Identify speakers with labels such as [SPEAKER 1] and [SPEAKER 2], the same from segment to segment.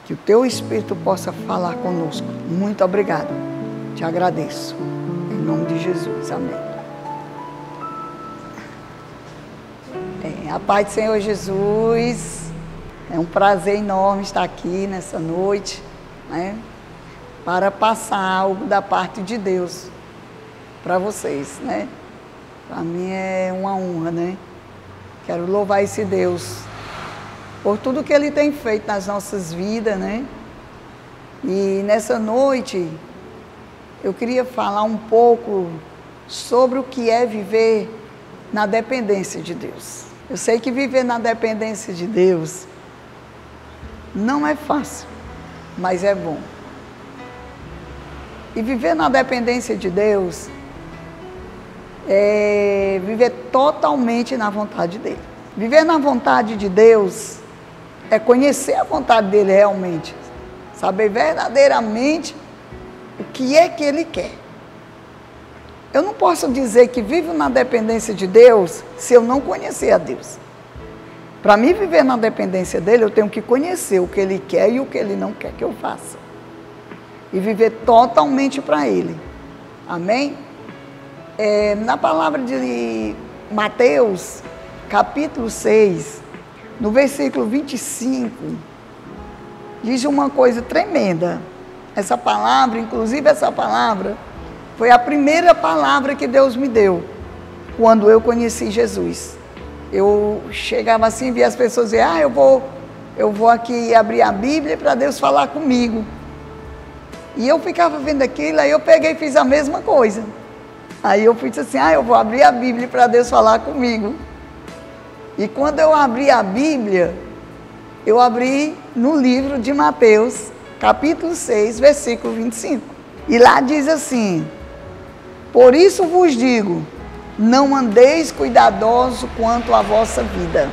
[SPEAKER 1] Que o teu Espírito possa falar conosco. Muito obrigado. Te agradeço. Em nome de Jesus. Amém. A paz do Senhor Jesus. É um prazer enorme estar aqui nessa noite, né? Para passar algo da parte de Deus para vocês, né? Para mim é uma honra, né? Quero louvar esse Deus por tudo que Ele tem feito nas nossas vidas, né? E nessa noite eu queria falar um pouco sobre o que é viver na dependência de Deus. Eu sei que viver na dependência de Deus não é fácil, mas é bom. E viver na dependência de Deus é viver totalmente na vontade dEle. Viver na vontade de Deus é conhecer a vontade dEle realmente. Saber verdadeiramente o que é que Ele quer. Eu não posso dizer que vivo na dependência de Deus se eu não conhecer a Deus. Para mim viver na dependência dEle, eu tenho que conhecer o que Ele quer e o que Ele não quer que eu faça. E viver totalmente para Ele. Amém? Na palavra de Mateus, capítulo 6, no versículo 25, diz uma coisa tremenda. Essa palavra, inclusive essa palavra, foi a primeira palavra que Deus me deu quando eu conheci Jesus. Eu chegava assim e via as pessoas dizer, eu vou aqui abrir a Bíblia para Deus falar comigo. E eu ficava vendo aquilo, aí eu peguei e fiz a mesma coisa. Aí eu fiz assim, eu vou abrir a Bíblia para Deus falar comigo. E quando eu abri a Bíblia, eu abri no livro de Mateus, capítulo 6, versículo 25. E lá diz assim, por isso vos digo, não andeis cuidadosos quanto à vossa vida,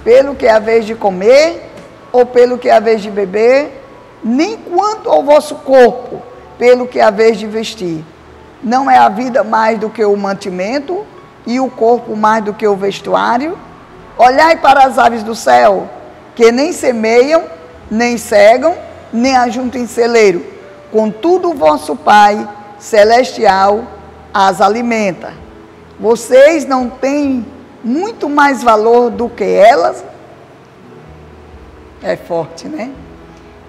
[SPEAKER 1] pelo que é a vez de comer, ou pelo que é a vez de beber, nem quanto ao vosso corpo, pelo que é a vez de vestir. Não é a vida mais do que o mantimento, e o corpo mais do que o vestuário? Olhai para as aves do céu, que nem semeiam, nem cegam, nem ajuntam em celeiro. Contudo, o vosso Pai celestial as alimenta. Vocês não têm muito mais valor do que elas? É forte, né?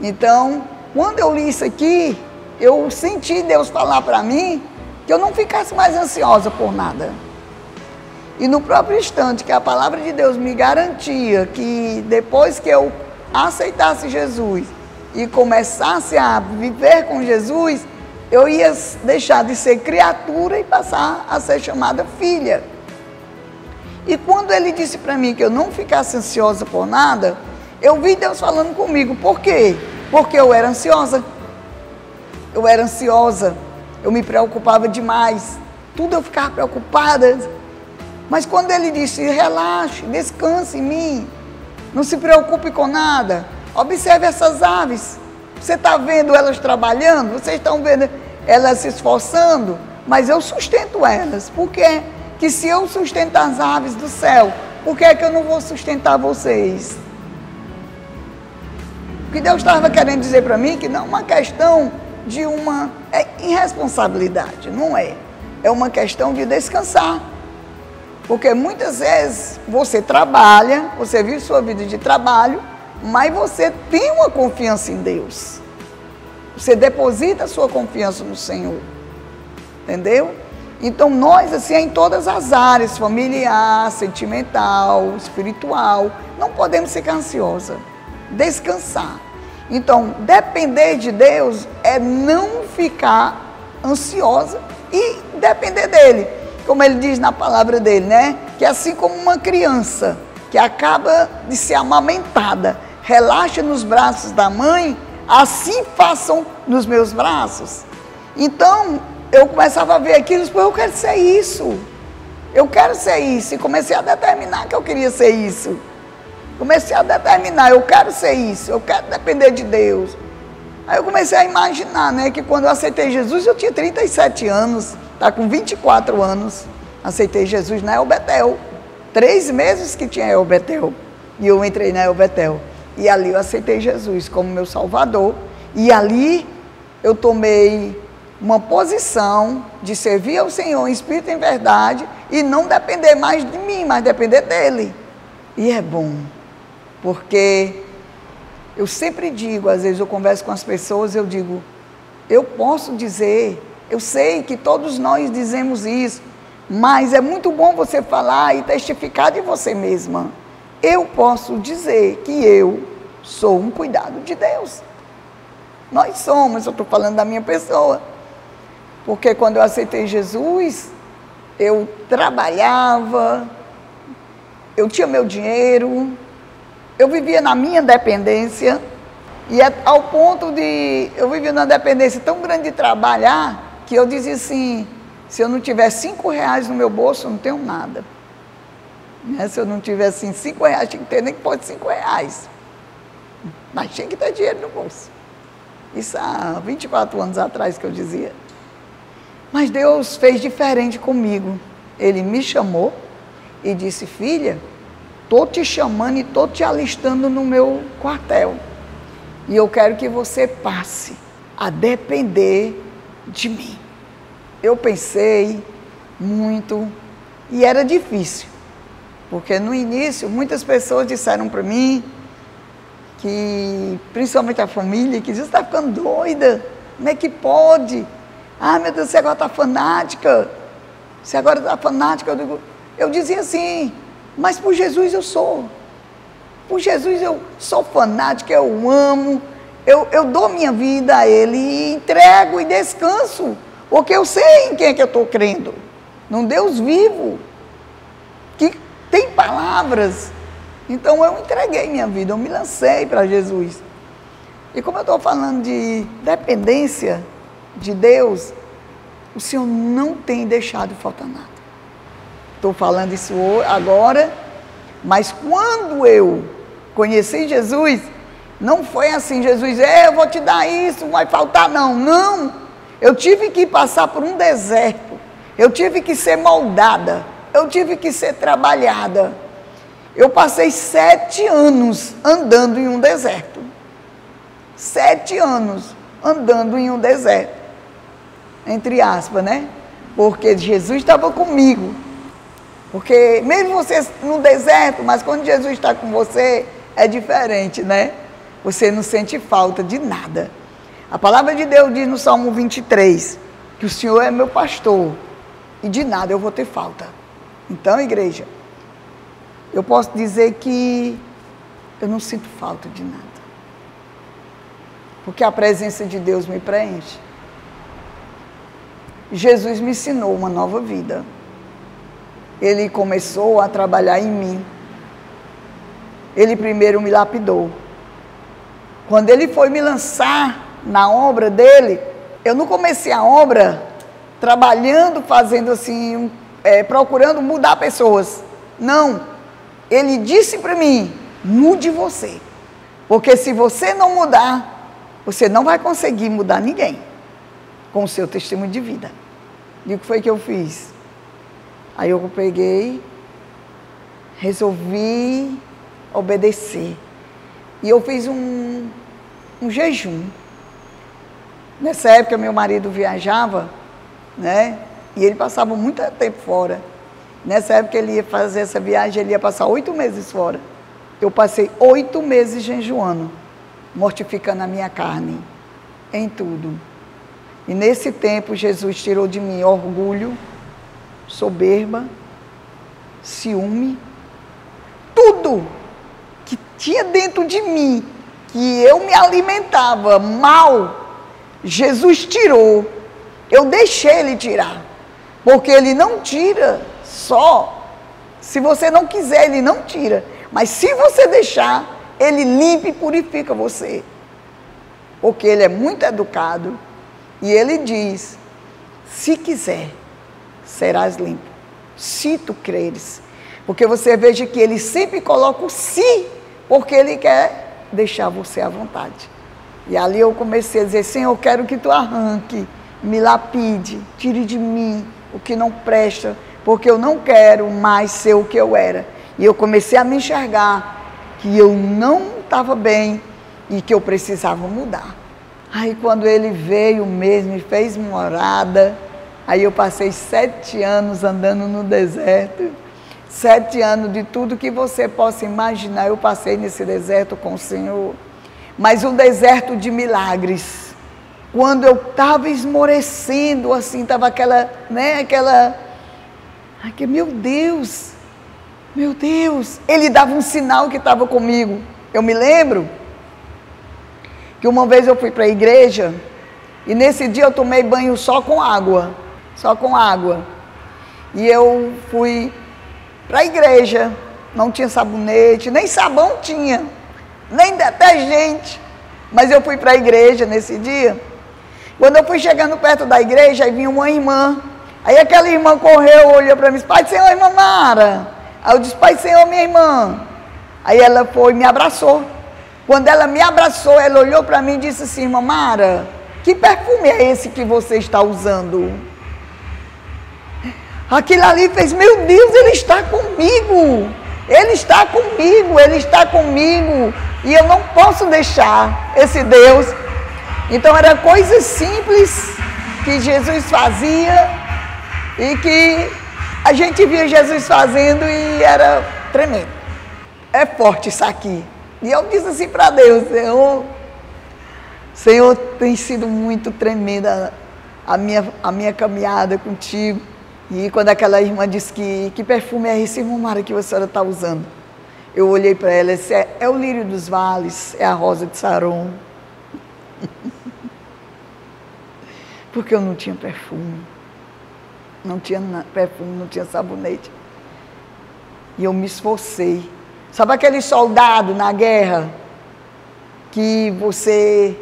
[SPEAKER 1] Então, quando eu li isso aqui, eu senti Deus falar para mim que eu não ficasse mais ansiosa por nada. E no próprio instante que a palavra de Deus me garantia que depois que eu aceitasse Jesus e começasse a viver com Jesus, eu ia deixar de ser criatura e passar a ser chamada filha. E quando Ele disse para mim que eu não ficasse ansiosa por nada, eu vi Deus falando comigo. Por quê? Porque eu era ansiosa. Eu era ansiosa. Eu me preocupava demais. Tudo eu ficava preocupada. Mas quando Ele disse, relaxe, descanse em mim, não se preocupe com nada, observe essas aves, você está vendo elas trabalhando, vocês estão vendo elas se esforçando, mas eu sustento elas. Por quê? Que se eu sustentar as aves do céu, por que é que eu não vou sustentar vocês? O que Deus estava querendo dizer para mim, que não é uma questão de uma irresponsabilidade, não é. É uma questão de descansar. Porque muitas vezes você trabalha, você vive sua vida de trabalho, mas você tem uma confiança em Deus. Você deposita a sua confiança no Senhor. Entendeu? Então nós, assim, em todas as áreas, familiar, sentimental, espiritual, não podemos ficar ansiosa. Descansar. Então, depender de Deus é não ficar ansiosa e depender dEle. Como Ele diz na palavra dEle, né? Que assim como uma criança que acaba de ser amamentada, relaxa nos braços da mãe, assim façam nos meus braços. Então, eu começava a ver aquilo e disse, eu quero ser isso. Eu quero ser isso. E comecei a determinar que eu queria ser isso. Comecei a determinar, eu quero ser isso, eu quero depender de Deus. Aí eu comecei a imaginar, né, que quando eu aceitei Jesus, eu tinha 37 anos, está com 24 anos, aceitei Jesus na El Betel. 3 meses que tinha El Betel, e eu entrei na El Betel. E ali eu aceitei Jesus como meu Salvador. E ali eu tomei uma posição de servir ao Senhor em espírito e em verdade e não depender mais de mim, mas depender dEle. E é bom, porque eu sempre digo, às vezes eu converso com as pessoas, eu digo, eu posso dizer, eu sei que todos nós dizemos isso, mas é muito bom você falar e testificar de você mesma. Eu posso dizer que eu sou um cuidado de Deus. Nós somos, eu estou falando da minha pessoa. Porque quando eu aceitei Jesus, eu trabalhava, eu tinha meu dinheiro, eu vivia na minha dependência, e ao ponto de, eu vivia numa dependência tão grande de trabalhar, que eu dizia assim, se eu não tiver 5 reais no meu bolso, eu não tenho nada. Se eu não tiver assim 5 reais, tinha que ter nem que fosse 5 reais. Mas tinha que ter dinheiro no bolso. Isso há 24 anos atrás que eu dizia. Mas Deus fez diferente comigo. Ele me chamou e disse, filha, estou te chamando e estou te alistando no meu quartel. E eu quero que você passe a depender de mim. Eu pensei muito e era difícil. Porque no início, muitas pessoas disseram para mim, que, principalmente a família, que você está ficando doida, como é que pode? Ah, meu Deus, você agora está fanática, você agora está fanática. Eu dizia assim, mas por Jesus eu sou, por Jesus eu sou fanática, eu amo, eu dou minha vida a Ele, e entrego e descanso, porque eu sei em quem é que eu estou crendo, num Deus vivo, que tem palavras. Então eu entreguei minha vida, eu me lancei para Jesus. E como eu estou falando de dependência de Deus, o Senhor não tem deixado faltar nada. Estou falando isso agora, mas quando eu conheci Jesus, não foi assim, Jesus, eu vou te dar isso, não vai faltar não. Não, eu tive que passar por um deserto, eu tive que ser moldada, eu tive que ser trabalhada. Eu passei 7 anos andando em um deserto. 7 anos andando em um deserto. Entre aspas, né? Porque Jesus estava comigo. Porque mesmo você no deserto, mas quando Jesus está com você, é diferente, né? Você não sente falta de nada. A palavra de Deus diz no Salmo 23, que o Senhor é meu pastor, e de nada eu vou ter falta. Então, igreja, eu posso dizer que eu não sinto falta de nada. Porque a presença de Deus me preenche. Jesus me ensinou uma nova vida. Ele começou a trabalhar em mim. Ele primeiro me lapidou. Quando ele foi me lançar na obra dele, eu não comecei a obra trabalhando, fazendo assim, procurando mudar pessoas. Não. Ele disse para mim, mude você. Porque se você não mudar, você não vai conseguir mudar ninguém com o seu testemunho de vida. E o que foi que eu fiz? Aí eu peguei, resolvi obedecer. E eu fiz um jejum. Nessa época meu marido viajava, né? E ele passava muito tempo fora. Nessa época ele ia fazer essa viagem, ele ia passar 8 meses fora. Eu passei 8 meses jejuando, mortificando a minha carne, em tudo. E nesse tempo Jesus tirou de mim orgulho, soberba, ciúme, tudo que tinha dentro de mim, que eu me alimentava mal, Jesus tirou. Eu deixei Ele tirar, porque Ele não tira só, se você não quiser, Ele não tira, mas se você deixar, Ele limpa e purifica você, porque Ele é muito educado, e Ele diz, se quiser, serás limpo, se tu creres, porque você veja que Ele sempre coloca o se, porque Ele quer deixar você à vontade. E ali eu comecei a dizer, Senhor, eu quero que tu arranque, me lapide, tire de mim o que não presta, porque eu não quero mais ser o que eu era. E eu comecei a me enxergar que eu não estava bem e que eu precisava mudar. Aí quando ele veio mesmo e fez morada, aí eu passei 7 anos andando no deserto, 7 anos de tudo que você possa imaginar, eu passei nesse deserto com o Senhor, mas um deserto de milagres. Quando eu estava esmorecendo, assim, estava aquela, meu Deus, ele dava um sinal que estava comigo. Eu me lembro que uma vez eu fui para a igreja, e nesse dia eu tomei banho só com água, e eu fui para a igreja, não tinha sabonete, nem sabão tinha, nem detergente, mas eu fui para a igreja nesse dia. Quando eu fui chegando perto da igreja, aí vinha uma irmã, aí aquela irmã correu, olhou para mim e disse: Pai do Senhor, irmã Mara. Aí eu disse: Pai do Senhor, minha irmã. Aí ela foi e me abraçou. Quando ela me abraçou, ela olhou para mim e disse assim: Irmã Mara, que perfume é esse que você está usando? Aquilo ali fez: meu Deus, ele está comigo, ele está comigo, e eu não posso deixar esse Deus. Então era coisas simples que Jesus fazia e que a gente via Jesus fazendo e era tremendo. É forte isso aqui. E eu disse assim para Deus: Senhor, tem sido muito tremenda a minha caminhada contigo. E quando aquela irmã disse que perfume é esse, irmã Mara, que a senhora está usando? Eu olhei para ela e disse: é o lírio dos vales, é a rosa de Saron. Porque eu não tinha perfume, não tinha sabonete. E eu me esforcei. Sabe aquele soldado na guerra, que você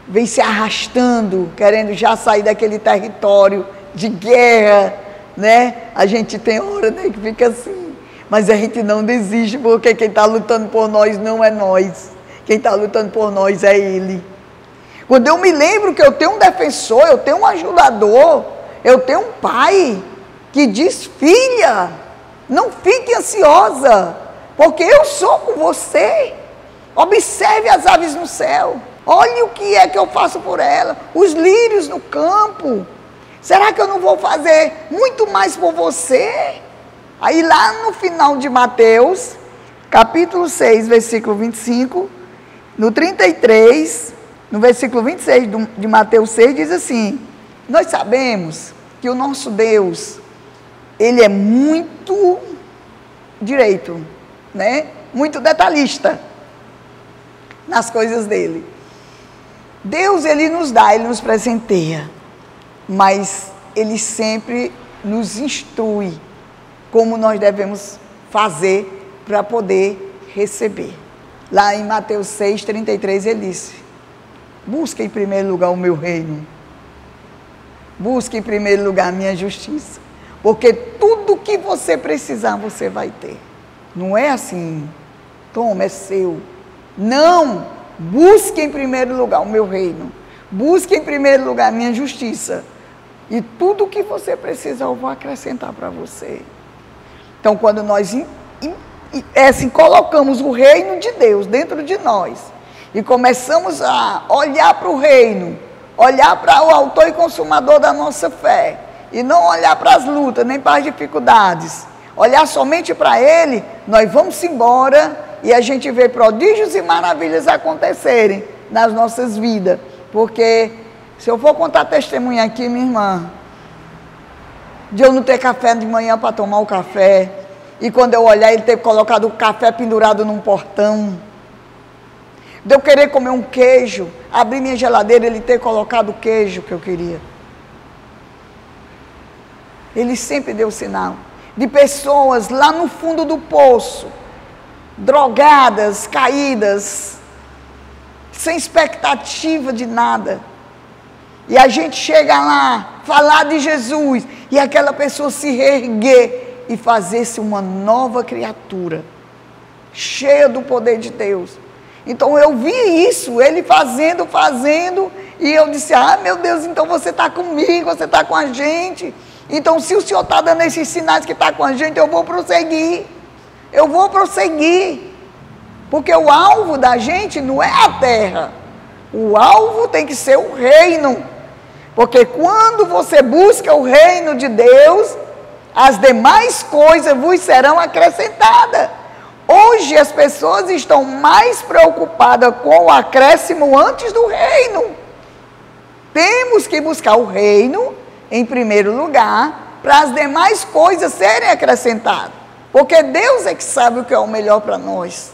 [SPEAKER 1] vem se arrastando, querendo já sair daquele território de guerra, né? A gente tem hora, né, que fica assim, mas a gente não desiste, porque quem está lutando por nós não é nós, quem está lutando por nós é Ele. Quando eu me lembro que eu tenho um defensor, eu tenho um ajudador, eu tenho um pai que diz: filha, não fique ansiosa, porque eu sou com você. Observe as aves no céu, olhe o que é que eu faço por ela, os lírios no campo. Será que eu não vou fazer muito mais por você? Aí lá no final de Mateus, capítulo 6, versículo 25, no 33, no versículo 26 de Mateus 6, diz assim: nós sabemos que o nosso Deus, Ele é muito direito, né? Muito detalhista nas coisas dele. Deus, Ele nos dá, Ele nos presenteia, mas Ele sempre nos instrui como nós devemos fazer para poder receber. Lá em Mateus 6, 33, Ele disse: busque em primeiro lugar o meu reino, busque em primeiro lugar a minha justiça, porque tudo que você precisar, você vai ter. Não é assim: toma, é seu. Não, busque em primeiro lugar o meu reino, busque em primeiro lugar a minha justiça, e tudo que você precisa eu vou acrescentar para você. Então, quando nós colocamos o reino de Deus dentro de nós, e começamos a olhar para o reino, olhar para o autor e consumador da nossa fé, e não olhar para as lutas, nem para as dificuldades, olhar somente para Ele, nós vamos embora e a gente vê prodígios e maravilhas acontecerem nas nossas vidas. Porque se eu for contar testemunho aqui, minha irmã, de eu não ter café de manhã para tomar o café, e quando eu olhar ele ter colocado o café pendurado num portão, de eu querer comer um queijo, abrir minha geladeira, ele ter colocado o queijo que eu queria. Ele sempre deu sinal de pessoas lá no fundo do poço, drogadas, caídas, sem expectativa de nada. E a gente chega lá, falar de Jesus, e aquela pessoa se reerguer e fazer-se uma nova criatura, cheia do poder de Deus. Então eu vi isso, ele fazendo, e eu disse: ah, meu Deus, então você está comigo, você está com a gente. Então, se o Senhor está dando esses sinais que está com a gente, eu vou prosseguir. Porque o alvo da gente não é a terra. O alvo tem que ser o reino. Porque quando você busca o reino de Deus, as demais coisas vos serão acrescentadas. Hoje as pessoas estão mais preocupadas com o acréscimo antes do reino. Temos que buscar o reino em primeiro lugar, para as demais coisas serem acrescentadas. Porque Deus é que sabe o que é o melhor para nós.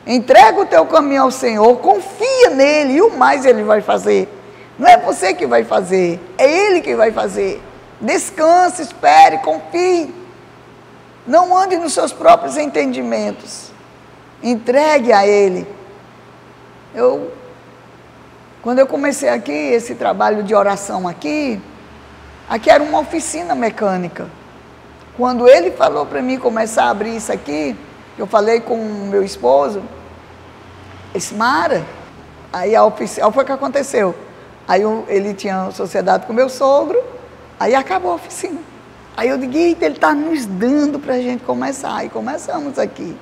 [SPEAKER 1] Entrega o teu caminho ao Senhor, confia nele e o mais ele vai fazer. Não é você que vai fazer, é ele que vai fazer. Descanse, espere, confie. Não ande nos seus próprios entendimentos. Entregue a ele. Quando eu comecei aqui, esse trabalho de oração aqui era uma oficina mecânica. Quando ele falou para mim começar a abrir isso aqui, eu falei com o meu esposo, disse, Mara, aí a oficina, foi o que aconteceu. Aí ele tinha sociedade com meu sogro, aí acabou a oficina. Aí eu digo, eita, ele está nos dando para a gente começar. Aí começamos aqui.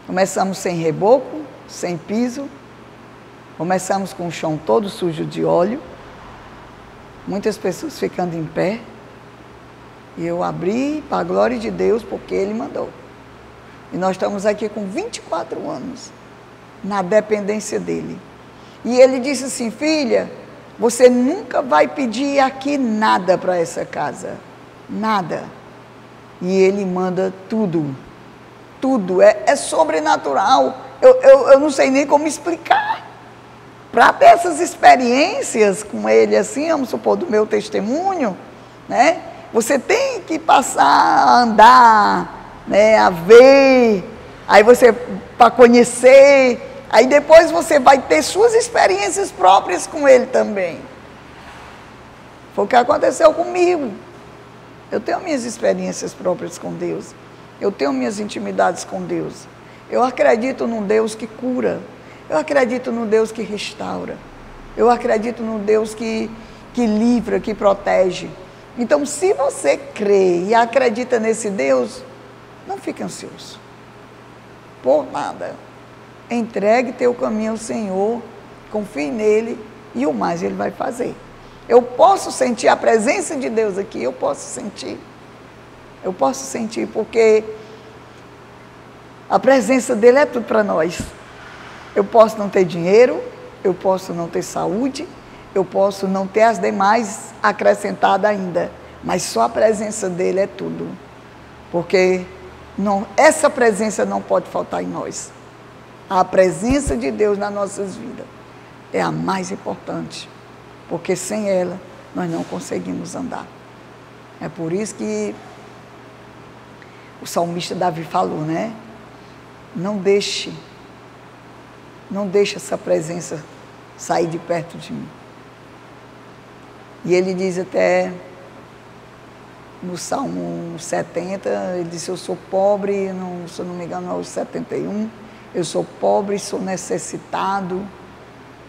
[SPEAKER 1] Começamos sem reboco, sem piso. Começamos com o chão todo sujo de óleo. Muitas pessoas ficando em pé. E eu abri para a glória de Deus, porque Ele mandou. E nós estamos aqui com 24 anos, na dependência dEle. E Ele disse assim, filha, você nunca vai pedir aqui nada para essa casa. Nada. E Ele manda tudo. Tudo. É sobrenatural. Eu não sei nem como explicar. Para ter essas experiências com Ele assim, vamos supor, do meu testemunho, né? Você tem que passar a andar, né, a ver, aí você, para conhecer, aí depois você vai ter suas experiências próprias com Ele também. Foi o que aconteceu comigo. Eu tenho minhas experiências próprias com Deus. Eu tenho minhas intimidades com Deus. Eu acredito num Deus que cura. Eu acredito num Deus que restaura. Eu acredito num Deus que livra, que protege. Então, se você crê e acredita nesse Deus, não fique ansioso. Por nada. Entregue teu caminho ao Senhor, confie nele e o mais Ele vai fazer. Eu posso sentir a presença de Deus aqui, eu posso sentir. Eu posso sentir, porque a presença dEle é tudo para nós. Eu posso não ter dinheiro, eu posso não ter saúde, eu posso não ter as demais acrescentadas ainda, mas só a presença dEle é tudo. Porque essa presença não pode faltar em nós. A presença de Deus nas nossas vidas é a mais importante, porque sem ela nós não conseguimos andar. É por isso que o salmista Davi falou, né? Não deixe essa presença sair de perto de mim. E ele diz até no Salmo 70, ele disse, eu sou pobre, se eu não me engano é o 71, eu sou pobre, sou necessitado,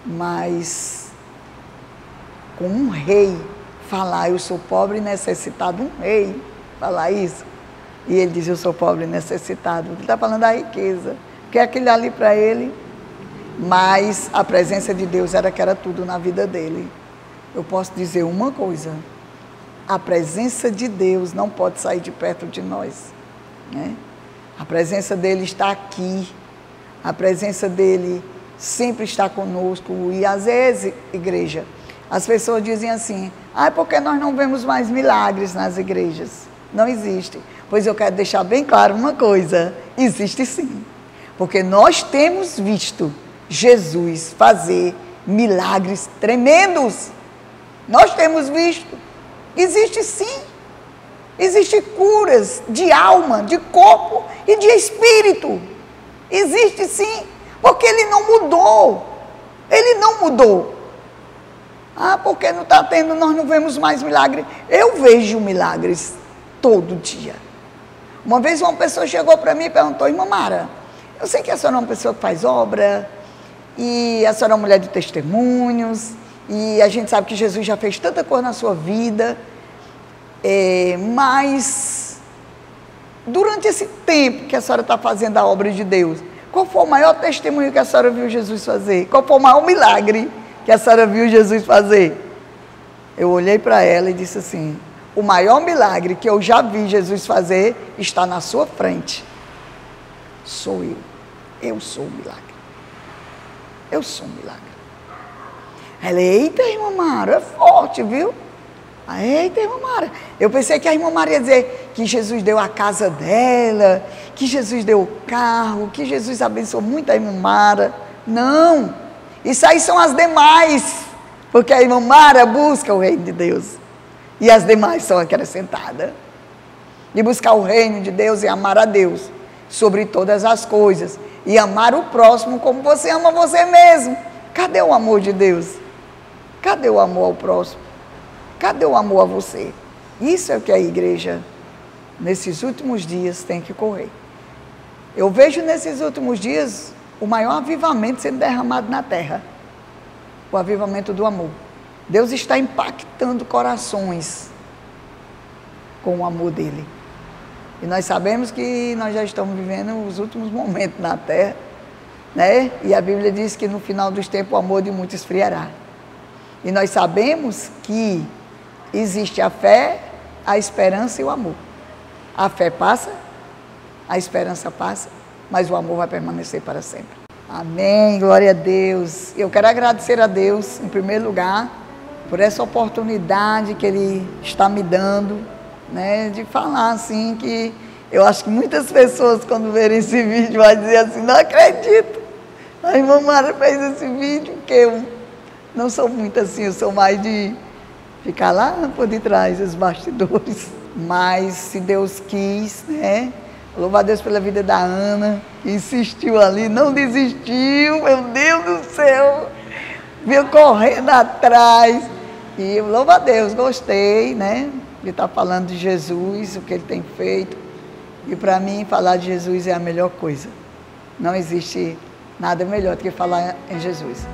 [SPEAKER 1] mas com um rei falar, eu sou pobre e necessitado, um rei falar isso, e ele diz, eu sou pobre e necessitado, ele está falando da riqueza, que é aquele ali para ele, mas a presença de Deus era que era tudo na vida dele. Eu posso dizer uma coisa, a presença de Deus não pode sair de perto de nós, né? A presença dele está aqui, a presença dele sempre está conosco, e às vezes, igreja, as pessoas dizem assim, porque nós não vemos mais milagres nas igrejas, não existe. Pois eu quero deixar bem claro uma coisa, existe sim, porque nós temos visto Jesus fazer milagres tremendos. Nós temos visto, existe sim, existe curas de alma, de corpo e de espírito, existe sim, porque Ele não mudou, Ele não mudou. Porque não está tendo, nós não vemos mais milagres. Eu vejo milagres todo dia. Uma vez uma pessoa chegou para mim e perguntou, irmã Mara, eu sei que a senhora é uma pessoa que faz obra, e a senhora é uma mulher de testemunhos, e a gente sabe que Jesus já fez tanta coisa na sua vida, mas durante esse tempo que a senhora está fazendo a obra de Deus, Qual foi o maior testemunho que a senhora viu Jesus fazer? Qual foi o maior milagre que a senhora viu Jesus fazer? Eu olhei para ela e disse assim: o maior milagre que eu já vi Jesus fazer está na sua frente. Sou eu. Eu sou o milagre. Eu sou o milagre. Ela, eita, irmã Mara, é forte, viu? Eita, irmã Mara. Eu pensei que a irmã Mara ia dizer que Jesus deu a casa dela, que Jesus deu o carro, que Jesus abençoou muito a irmã Mara. Não, isso aí são as demais, porque a irmã Mara busca o reino de Deus, e as demais são acrescentadas. E buscar o reino de Deus e amar a Deus sobre todas as coisas, e amar o próximo como você ama você mesmo. Cadê o amor de Deus? Cadê o amor ao próximo? Cadê o amor a você? Isso é o que a igreja, nesses últimos dias, tem que correr. Eu vejo nesses últimos dias o maior avivamento sendo derramado na terra. O avivamento do amor. Deus está impactando corações com o amor dele. E nós sabemos que nós já estamos vivendo os últimos momentos na terra, né? E a Bíblia diz que no final dos tempos o amor de muitos esfriará. E nós sabemos que existe a fé, a esperança e o amor. A fé passa, a esperança passa, mas o amor vai permanecer para sempre. Amém, glória a Deus. Eu quero agradecer a Deus, em primeiro lugar, por essa oportunidade que Ele está me dando, né, de falar assim, que eu acho que muitas pessoas, quando verem esse vídeo, vão dizer assim: não acredito, a irmã Mara fez esse vídeo, porque eu não sou muito assim, eu sou mais de ficar lá por detrás dos bastidores. Mas se Deus quis, né? Louvo a Deus pela vida da Ana, que insistiu ali, não desistiu, meu Deus do céu, veio correndo atrás. E eu louvo a Deus, gostei, né? De estar falando de Jesus, o que Ele tem feito. E para mim, falar de Jesus é a melhor coisa. Não existe nada melhor do que falar em Jesus.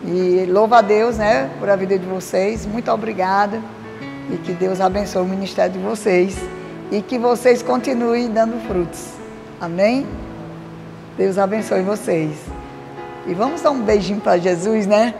[SPEAKER 1] E louvo a Deus, né, por a vida de vocês. Muito obrigada. E que Deus abençoe o ministério de vocês. E que vocês continuem dando frutos. Amém? Deus abençoe vocês. E vamos dar um beijinho para Jesus, né?